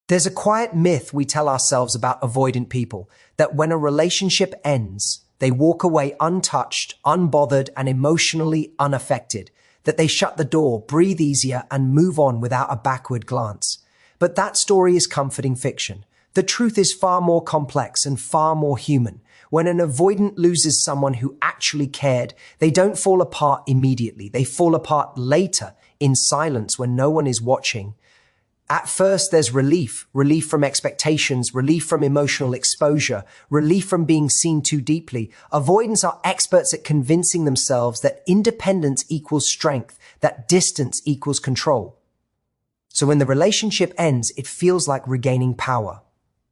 There's a quiet myth we tell ourselves about avoidant people, that when a relationship ends, they walk away untouched, unbothered, and emotionally unaffected, that they shut the door, breathe easier, and move on without a backward glance. But that story is comforting fiction. The truth is far more complex and far more human. When an avoidant loses someone who actually cared, they don't fall apart immediately. They fall apart later, in silence, when no one is watching. At first, there's relief from expectations, relief from emotional exposure, relief from being seen too deeply. Avoidants are experts at convincing themselves that independence equals strength, that distance equals control. So when the relationship ends, it feels like regaining power.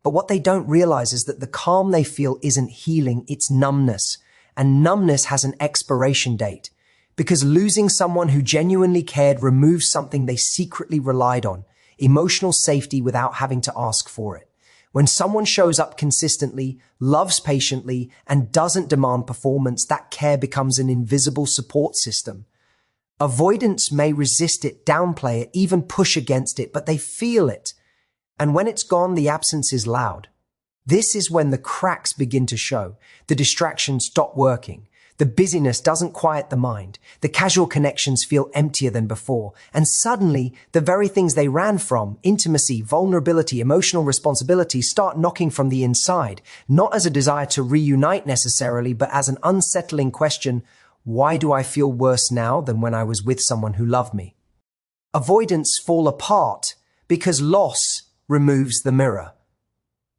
But what they don't realize is that the calm they feel isn't healing, it's numbness. And numbness has an expiration date. Because losing someone who genuinely cared removes something they secretly relied on. Emotional safety without having to ask for it. When someone shows up consistently, loves patiently, and doesn't demand performance, that care becomes an invisible support system. Avoidants may resist it, downplay it, even push against it, but they feel it. And when it's gone, the absence is loud. This is when the cracks begin to show. The distractions stop working. The busyness doesn't quiet the mind. The casual connections feel emptier than before. And suddenly, the very things they ran from, intimacy, vulnerability, emotional responsibility, start knocking from the inside, not as a desire to reunite necessarily, but as an unsettling question: why do I feel worse now than when I was with someone who loved me? Avoidants fall apart because loss removes the mirror.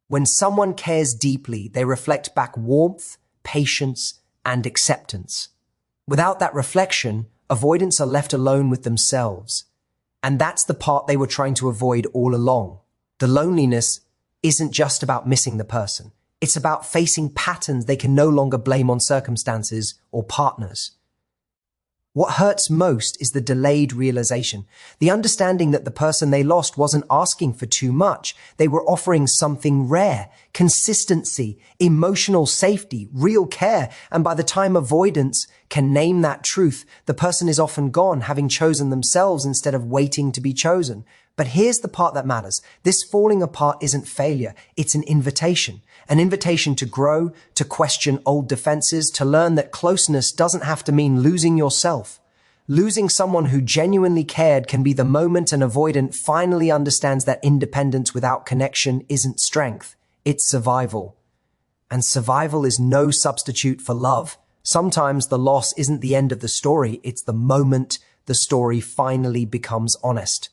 When someone cares deeply, they reflect back warmth, patience, and acceptance. Without that reflection, avoidants are left alone with themselves. And that's the part they were trying to avoid all along. The loneliness isn't just about missing the person. It's about facing patterns they can no longer blame on circumstances or partners. What hurts most is the delayed realization, the understanding that the person they lost wasn't asking for too much. They were offering something rare: consistency, emotional safety, real care. And by the time avoidance can name that truth, the person is often gone, having chosen themselves instead of waiting to be chosen. But here's the part that matters. This falling apart isn't failure. It's an invitation to grow, to question old defenses, to learn that closeness doesn't have to mean losing yourself. Losing someone who genuinely cared can be the moment an avoidant finally understands that independence without connection isn't strength, it's survival. And survival is no substitute for love. Sometimes the loss isn't the end of the story, it's the moment the story finally becomes honest.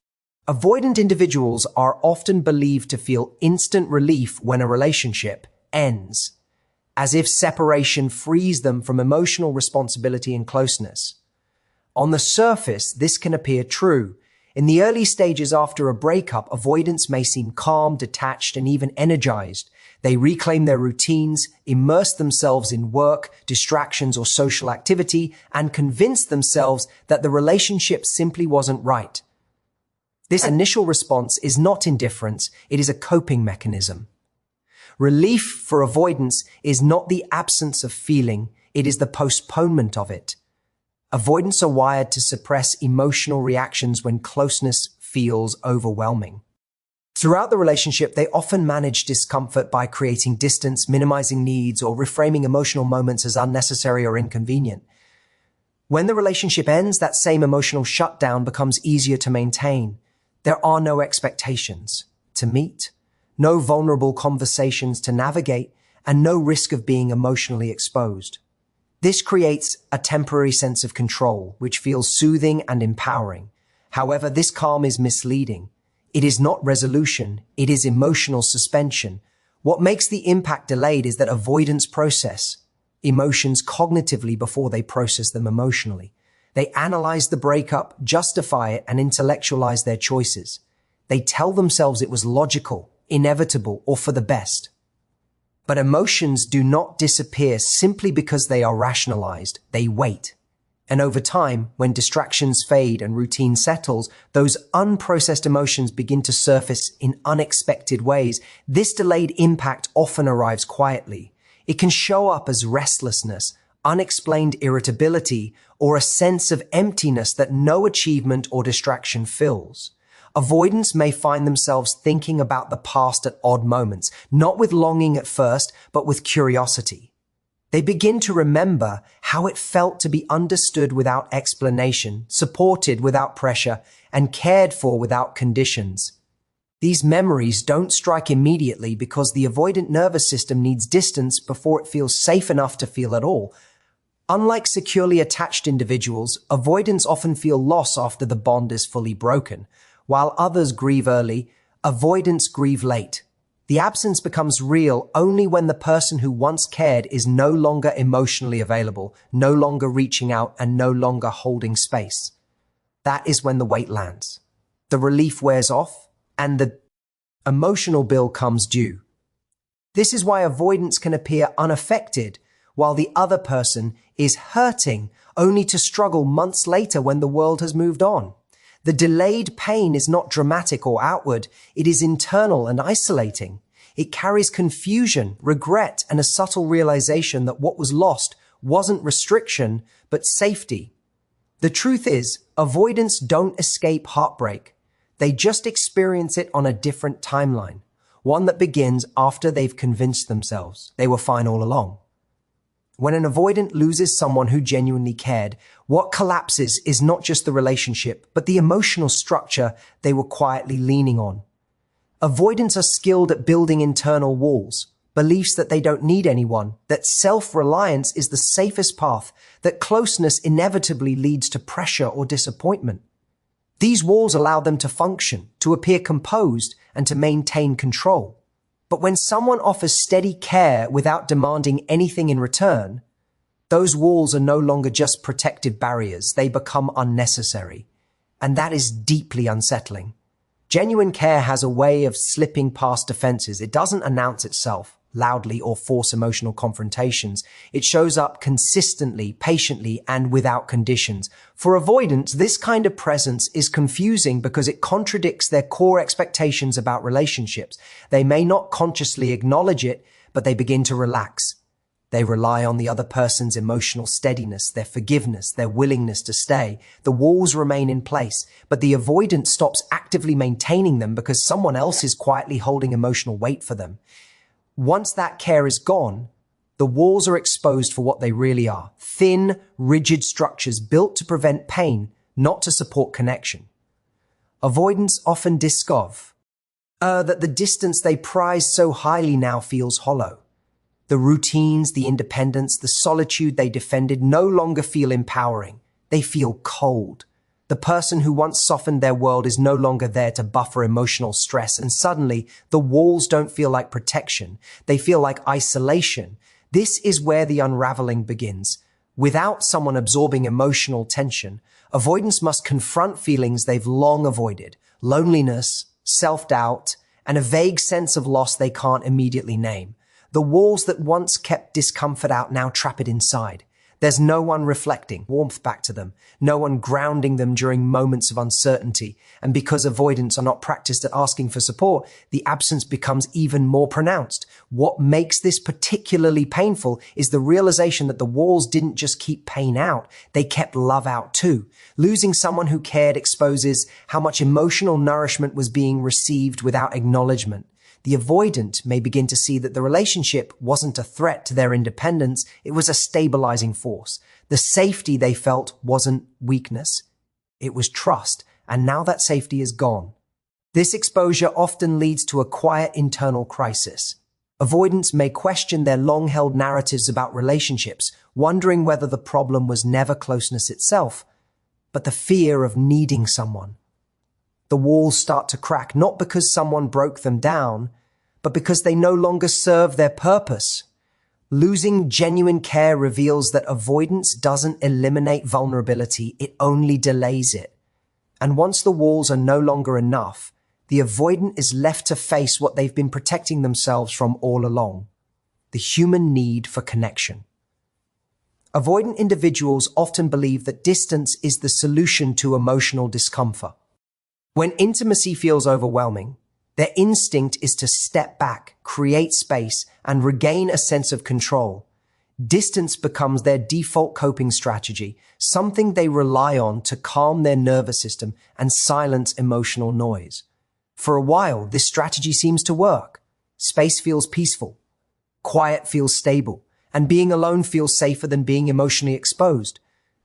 Avoidant individuals are often believed to feel instant relief when a relationship ends, as if separation frees them from emotional responsibility and closeness. On the surface, this can appear true. In the early stages after a breakup, avoidants may seem calm, detached, and even energized. They reclaim their routines, immerse themselves in work, distractions, or social activity, and convince themselves that the relationship simply wasn't right. This initial response is not indifference, it is a coping mechanism. Relief for avoidance is not the absence of feeling, it is the postponement of it. Avoidants are wired to suppress emotional reactions when closeness feels overwhelming. Throughout the relationship, they often manage discomfort by creating distance, minimizing needs, or reframing emotional moments as unnecessary or inconvenient. When the relationship ends, that same emotional shutdown becomes easier to maintain. There are no expectations to meet, no vulnerable conversations to navigate, and no risk of being emotionally exposed. This creates a temporary sense of control, which feels soothing and empowering. However, this calm is misleading. It is not resolution, it is emotional suspension. What makes the impact delayed is that avoidants process emotions cognitively before they process them emotionally. They analyze the breakup, justify it, and intellectualize their choices. They tell themselves it was logical, inevitable, or for the best. But emotions do not disappear simply because they are rationalized. They wait. And over time, when distractions fade and routine settles, those unprocessed emotions begin to surface in unexpected ways. This delayed impact often arrives quietly. It can show up as restlessness, unexplained irritability, or a sense of emptiness that no achievement or distraction fills. Avoidants may find themselves thinking about the past at odd moments, not with longing at first, but with curiosity. They begin to remember how it felt to be understood without explanation, supported without pressure, and cared for without conditions. These memories don't strike immediately because the avoidant nervous system needs distance before it feels safe enough to feel at all. Unlike securely attached individuals, avoidants often feel loss after the bond is fully broken. While others grieve early, avoidants grieve late. The absence becomes real only when the person who once cared is no longer emotionally available, no longer reaching out, and no longer holding space. That is when the weight lands. The relief wears off, and the emotional bill comes due. This is why avoidance can appear unaffected, while the other person is hurting, only to struggle months later when the world has moved on. The delayed pain is not dramatic or outward, it is internal and isolating. It carries confusion, regret, and a subtle realization that what was lost wasn't restriction, but safety. The truth is, avoidants don't escape heartbreak. They just experience it on a different timeline, one that begins after they've convinced themselves they were fine all along. When an avoidant loses someone who genuinely cared, what collapses is not just the relationship, but the emotional structure they were quietly leaning on. Avoidants are skilled at building internal walls, beliefs that they don't need anyone, that self-reliance is the safest path, that closeness inevitably leads to pressure or disappointment. These walls allow them to function, to appear composed, and to maintain control. But when someone offers steady care without demanding anything in return, those walls are no longer just protective barriers, they become unnecessary. And that is deeply unsettling. Genuine care has a way of slipping past defenses. It doesn't announce itself loudly or force emotional confrontations. It shows up consistently, patiently, and without conditions. For avoidants, this kind of presence is confusing because it contradicts their core expectations about relationships. They may not consciously acknowledge it, but they begin to relax. They rely on the other person's emotional steadiness, their forgiveness, their willingness to stay. The walls remain in place, but the avoidant stops actively maintaining them because someone else is quietly holding emotional weight for them. Once that care is gone, the walls are exposed for what they really are. Thin, rigid structures built to prevent pain, not to support connection. Avoidants often discover that the distance they prize so highly now feels hollow. The routines, the independence, the solitude they defended no longer feel empowering. They feel cold. The person who once softened their world is no longer there to buffer emotional stress, and suddenly the walls don't feel like protection. They feel like isolation. This is where the unraveling begins. Without someone absorbing emotional tension, avoidance must confront feelings they've long avoided: loneliness, self-doubt, and a vague sense of loss they can't immediately name. The walls that once kept discomfort out now trap it inside. There's no one reflecting warmth back to them, no one grounding them during moments of uncertainty. And because avoidants are not practiced at asking for support, the absence becomes even more pronounced. What makes this particularly painful is the realization that the walls didn't just keep pain out, they kept love out too. Losing someone who cared exposes how much emotional nourishment was being received without acknowledgement. The avoidant may begin to see that the relationship wasn't a threat to their independence, it was a stabilizing force. The safety they felt wasn't weakness, it was trust, and now that safety is gone. This exposure often leads to a quiet internal crisis. Avoidants may question their long-held narratives about relationships, wondering whether the problem was never closeness itself, but the fear of needing someone. The walls start to crack, not because someone broke them down, but because they no longer serve their purpose. Losing genuine care reveals that avoidance doesn't eliminate vulnerability, it only delays it. And once the walls are no longer enough, the avoidant is left to face what they've been protecting themselves from all along: the human need for connection. Avoidant individuals often believe that distance is the solution to emotional discomfort. When intimacy feels overwhelming, their instinct is to step back, create space, and regain a sense of control. Distance becomes their default coping strategy, something they rely on to calm their nervous system and silence emotional noise. For a while, this strategy seems to work. Space feels peaceful, quiet feels stable, and being alone feels safer than being emotionally exposed.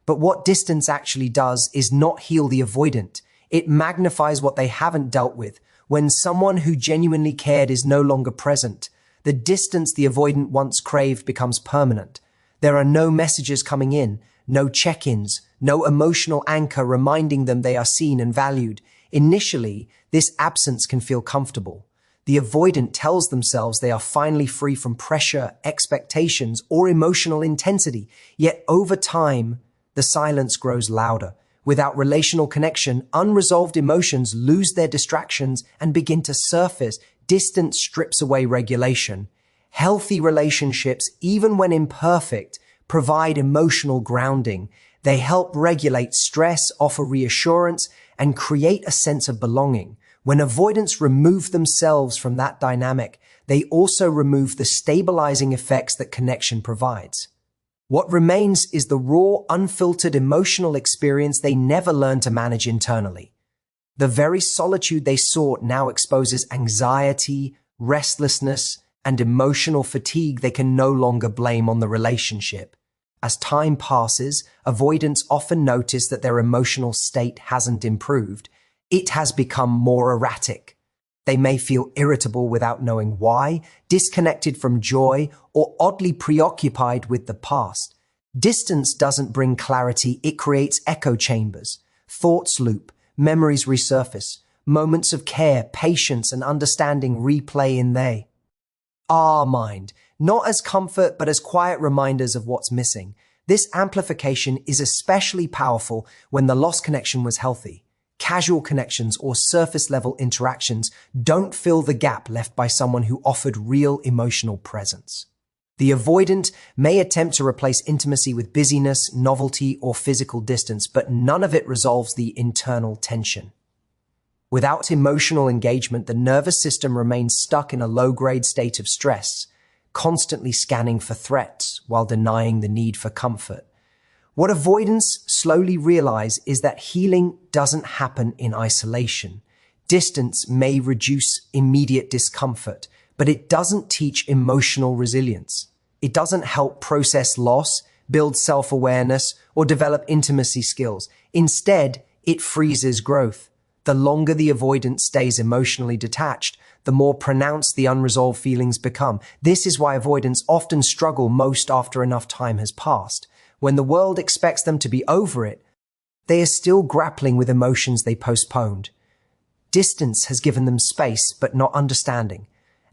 But what distance actually does is not heal the avoidant. It magnifies what they haven't dealt with. When someone who genuinely cared is no longer present, the distance the avoidant once craved becomes permanent. There are no messages coming in, no check-ins, no emotional anchor reminding them they are seen and valued. Initially, this absence can feel comfortable. The avoidant tells themselves they are finally free from pressure, expectations, or emotional intensity. Yet over time, the silence grows louder. Without relational connection, unresolved emotions lose their distractions and begin to surface. Distance strips away regulation. Healthy relationships, even when imperfect, provide emotional grounding. They help regulate stress, offer reassurance, and create a sense of belonging. When avoidants remove themselves from that dynamic, they also remove the stabilizing effects that connection provides. What remains is the raw, unfiltered emotional experience they never learned to manage internally. The very solitude they sought now exposes anxiety, restlessness, and emotional fatigue they can no longer blame on the relationship. As time passes, avoidants often notice that their emotional state hasn't improved. It has become more erratic. They may feel irritable without knowing why, disconnected from joy, or oddly preoccupied with the past. Distance doesn't bring clarity, it creates echo chambers. Thoughts loop, memories resurface, moments of care, patience, and understanding replay in our mind, not as comfort but as quiet reminders of what's missing. This amplification is especially powerful when the lost connection was healthy. Casual connections or surface-level interactions don't fill the gap left by someone who offered real emotional presence. The avoidant may attempt to replace intimacy with busyness, novelty, or physical distance, but none of it resolves the internal tension. Without emotional engagement, the nervous system remains stuck in a low-grade state of stress, constantly scanning for threats while denying the need for comfort. What avoidants slowly realize is that healing doesn't happen in isolation. Distance may reduce immediate discomfort, but it doesn't teach emotional resilience. It doesn't help process loss, build self-awareness, or develop intimacy skills. Instead, it freezes growth. The longer the avoidant stays emotionally detached, the more pronounced the unresolved feelings become. This is why avoidants often struggle most after enough time has passed. When the world expects them to be over it, they are still grappling with emotions they postponed. Distance has given them space, but not understanding.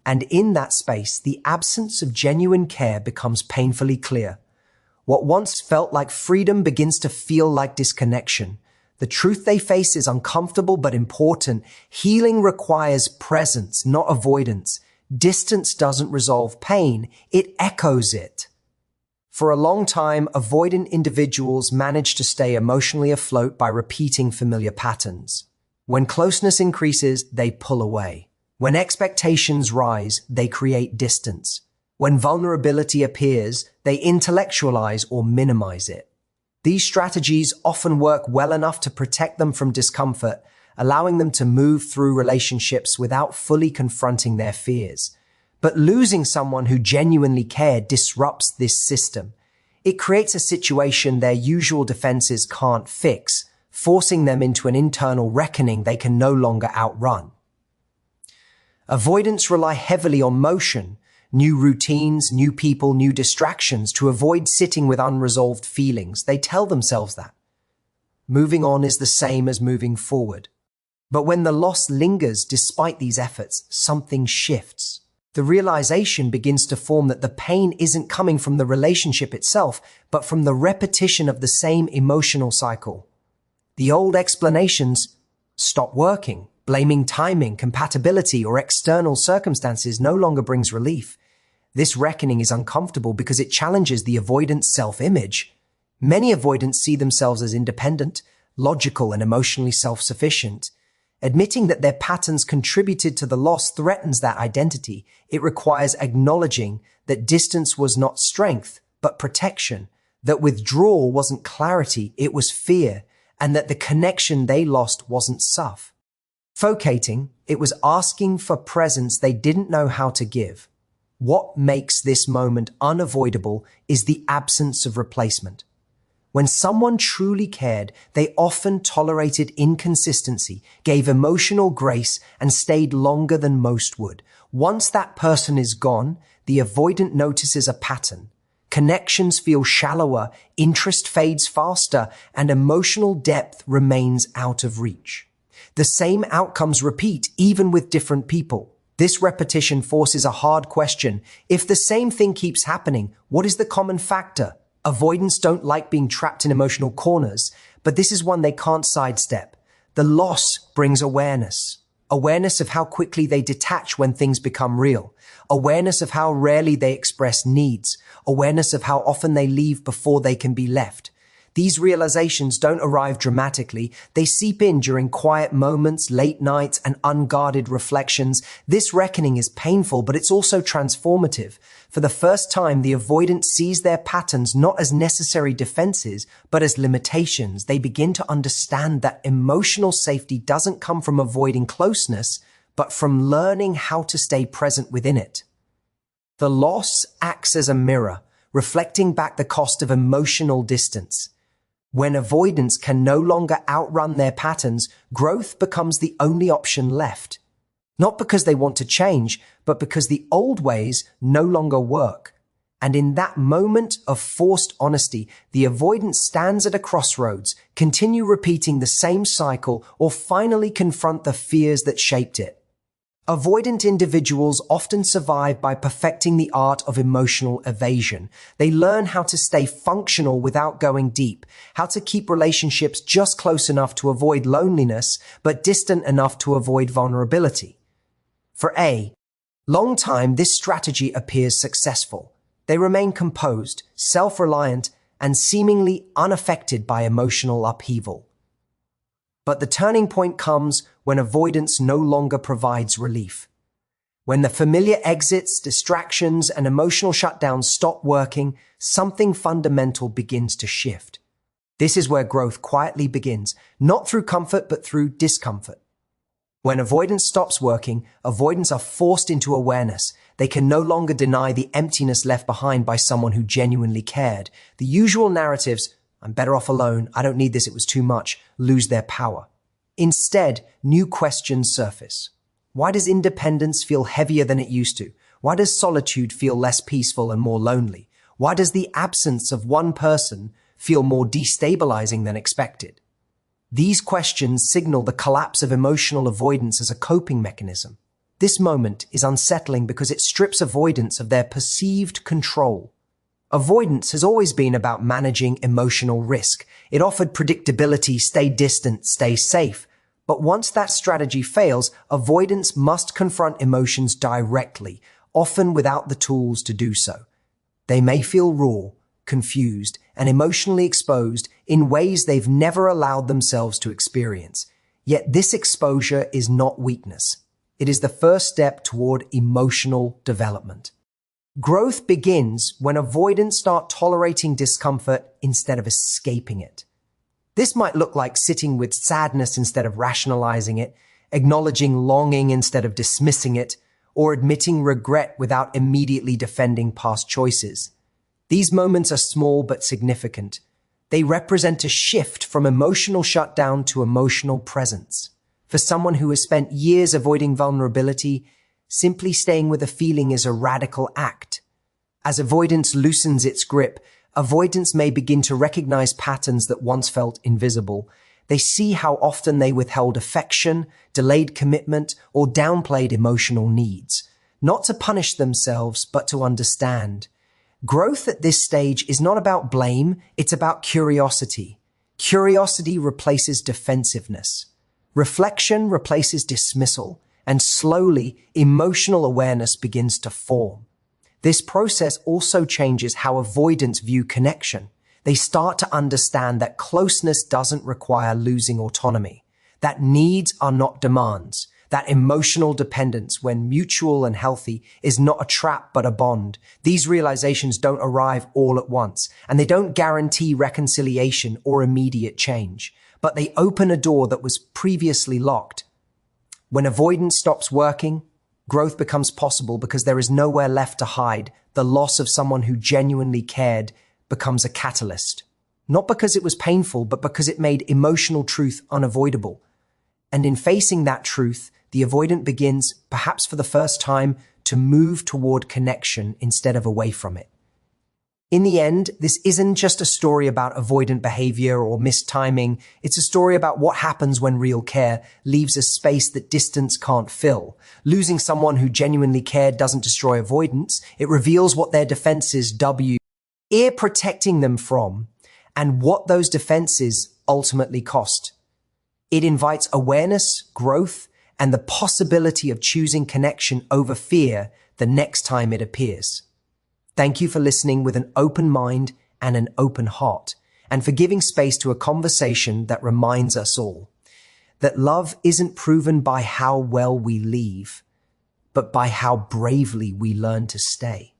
And in that space, the absence of genuine care becomes painfully clear. What once felt like freedom begins to feel like disconnection. The truth they face is uncomfortable but important. Healing requires presence, not avoidance. Distance doesn't resolve pain, it echoes it. For a long time, avoidant individuals manage to stay emotionally afloat by repeating familiar patterns. When closeness increases, they pull away. When expectations rise, they create distance. When vulnerability appears, they intellectualize or minimize it. These strategies often work well enough to protect them from discomfort, allowing them to move through relationships without fully confronting their fears. But losing someone who genuinely cared disrupts this system. It creates a situation their usual defenses can't fix, forcing them into an internal reckoning they can no longer outrun. Avoidants rely heavily on motion, new routines, new people, new distractions to avoid sitting with unresolved feelings. They tell themselves that. Moving on is the same as moving forward. But when the loss lingers despite these efforts, something shifts. The realization begins to form that the pain isn't coming from the relationship itself, but from the repetition of the same emotional cycle. The old explanations stop working. Blaming timing, compatibility, or external circumstances no longer brings relief. This reckoning is uncomfortable because it challenges the avoidant's self-image. Many avoidants see themselves as independent, logical, and emotionally self-sufficient. Admitting that their patterns contributed to the loss threatens that identity. It requires acknowledging that distance was not strength, but but protection, that withdrawal wasn't clarity, it was fear, and that the connection they lost wasn't suffocating, it was asking for presence they didn't know how to give. What makes this moment unavoidable is the absence of replacement. When someone truly cared, they often tolerated inconsistency, gave emotional grace, and stayed longer than most would. Once that person is gone, the avoidant notices a pattern. Connections feel shallower, interest fades faster, and emotional depth remains out of reach. The same outcomes repeat even with different people. This repetition forces a hard question. If the same thing keeps happening, what is the common factor? Avoidants don't like being trapped in emotional corners, but this is one they can't sidestep. The loss brings awareness. Awareness of how quickly they detach when things become real. Awareness of how rarely they express needs. Awareness of how often they leave before they can be left. These realizations don't arrive dramatically. They seep in during quiet moments, late nights, and unguarded reflections. This reckoning is painful, but it's also transformative. For the first time, the avoidant sees their patterns not as necessary defenses, but as limitations. They begin to understand that emotional safety doesn't come from avoiding closeness, but from learning how to stay present within it. The loss acts as a mirror, reflecting back the cost of emotional distance. When avoidants can no longer outrun their patterns, growth becomes the only option left. Not because they want to change, but because the old ways no longer work. And in that moment of forced honesty, the avoidant stands at a crossroads, continue repeating the same cycle, or finally confront the fears that shaped it. Avoidant individuals often survive by perfecting the art of emotional evasion. They learn how to stay functional without going deep, how to keep relationships just close enough to avoid loneliness, but distant enough to avoid vulnerability. For a long time, this strategy appears successful. They remain composed, self-reliant, and seemingly unaffected by emotional upheaval. But the turning point comes when avoidance no longer provides relief. When the familiar exits, distractions, and emotional shutdowns stop working, something fundamental begins to shift. This is where growth quietly begins, not through comfort, but through discomfort. When avoidance stops working, avoidants are forced into awareness. They can no longer deny the emptiness left behind by someone who genuinely cared. The usual narratives, I'm better off alone, I don't need this, it was too much, lose their power. Instead, new questions surface. Why does independence feel heavier than it used to? Why does solitude feel less peaceful and more lonely? Why does the absence of one person feel more destabilizing than expected? These questions signal the collapse of emotional avoidance as a coping mechanism. This moment is unsettling because it strips avoidance of their perceived control. Avoidance has always been about managing emotional risk. It offered predictability, stay distant, stay safe. But once that strategy fails, avoidance must confront emotions directly, often without the tools to do so. They may feel raw, confused, and emotionally exposed in ways they've never allowed themselves to experience. Yet this exposure is not weakness. It is the first step toward emotional development. Growth begins when avoidants start tolerating discomfort instead of escaping it. This might look like sitting with sadness instead of rationalizing it, acknowledging longing instead of dismissing it, or admitting regret without immediately defending past choices. These moments are small but significant. They represent a shift from emotional shutdown to emotional presence. For someone who has spent years avoiding vulnerability, simply staying with a feeling is a radical act. As avoidance loosens its grip, avoidants may begin to recognize patterns that once felt invisible. They see how often they withheld affection, delayed commitment, or downplayed emotional needs, not to punish themselves, but to understand. Growth at this stage is not about blame, it's about curiosity. Curiosity replaces defensiveness. Reflection replaces dismissal, and slowly, emotional awareness begins to form. This process also changes how avoidants view connection. They start to understand that closeness doesn't require losing autonomy, that needs are not demands, That emotional dependence, when mutual and healthy, is not a trap but a bond. These realizations don't arrive all at once, and they don't guarantee reconciliation or immediate change, but they open a door that was previously locked. When avoidance stops working, growth becomes possible because there is nowhere left to hide. The loss of someone who genuinely cared becomes a catalyst. Not because it was painful, but because it made emotional truth unavoidable. And in facing that truth, the avoidant begins, perhaps for the first time, to move toward connection instead of away from it. In the end, this isn't just a story about avoidant behavior or mistiming. It's a story about what happens when real care leaves a space that distance can't fill. Losing someone who genuinely cared doesn't destroy avoidance. It reveals what their defenses ear protecting them from, and what those defenses ultimately cost. It invites awareness, growth, and the possibility of choosing connection over fear the next time it appears. Thank you for listening with an open mind and an open heart, and for giving space to a conversation that reminds us all that love isn't proven by how well we leave, but by how bravely we learn to stay.